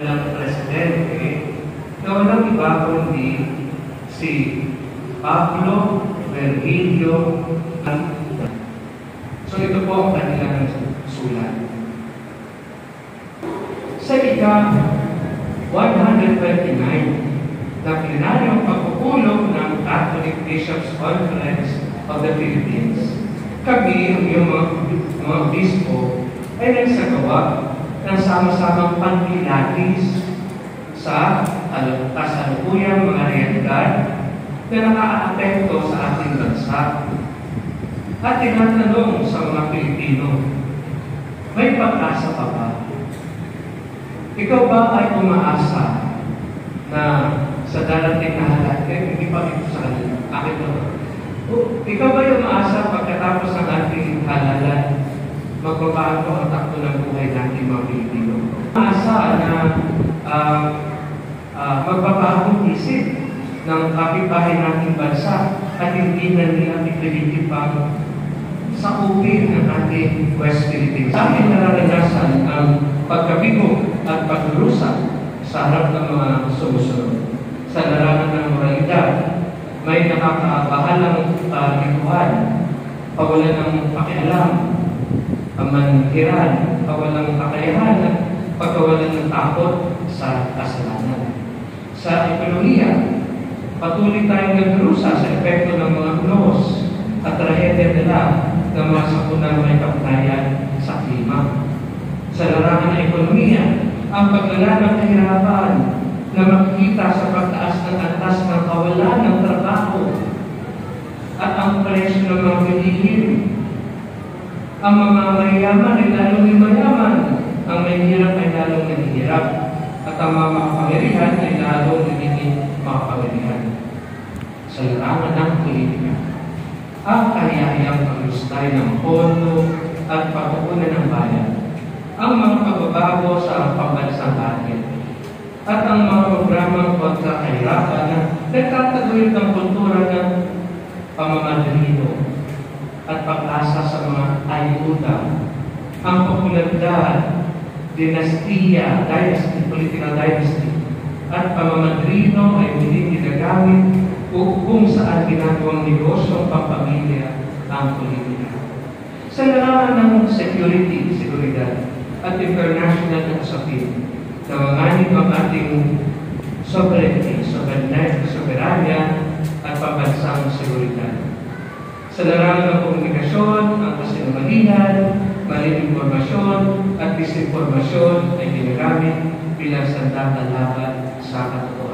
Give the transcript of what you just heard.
ng presidente na walang iba kundi si Pablo Virgilio. So ito po ang kanilang sulat. Sa ika-129 na plenaryong pagpupulong ng Catholic Bishops' Conference of the Philippines, kami, ang mga bispo, ay nagsagawa ng sama-samang panlilatis sa kasalukuyang mga realidad na nakaaapekto sa ating bansa. At tinatanong sa mga Pilipino, may pag-asa pa ba? Ikaw ba ay umaasa na sa darating na halalan? Hindi pa ito sa kanila. Akin naman. Ikaw ba ay umaasa pagkatapos ng ating halalan, magbabago ang takbo ng buhay natin mga Pilipino? Umaasa na magbabagong isip ng kapitbahay nating bansa at hindi na nila ipilitin pang sakupin ng ating West Philippines. Sa ating nararanasan ang pagkabigo at pagdurusa sa harap ng mga sumusunod. Sa larangan ng moralidad, may nakakabahalang likuhan, pawalan ng pakialam, manhiran, pawalang kakayahan, pagkawalan ng takot sa kasalanan. Sa ekonomiya, patuloy tayong nagdurusa sa epekto ng mga unos at trahedya nila ng mga sakunang may kapatayan sa klima. Sa larangan ng ekonomiya, ang paglala ng kahirapan na makikita sa pagtaas ng antas ng kawalan ng trabaho at ang presyo ng mga bilihin. Ang mga mayayaman ay lalong mayaman, ang mahihirap ay lalong naghihirap, at ang mga makapangyarihan ay lalong nagiging makapangyarihan. Sa larangan ng politika, ang kahiyahiyang paglustay ng pondo at pagkukunan ng bayan, ang mga pagbabago sa pambansang atin, at ang mga programang kontra kahirapan na nagtataguyod ng kultura ng pamamadrino at pag-asa sa mga ayuda, ang popularidad, dinastiya, political dynasty, at pamamadrino ay hindi ginagamit kung saan ginagawang negosyo ang pampamilya ang politika. Sa larangan ng seguridad, at international na usapin, namanganib ang ating sovereignty, soberanya, at pambansang seguridad. Sa larangan ng komunikasyon, ang kasinungalingan, maling impormasyon, at disinformasyon ay ginagamit bilang sandata laban sa katotohanan.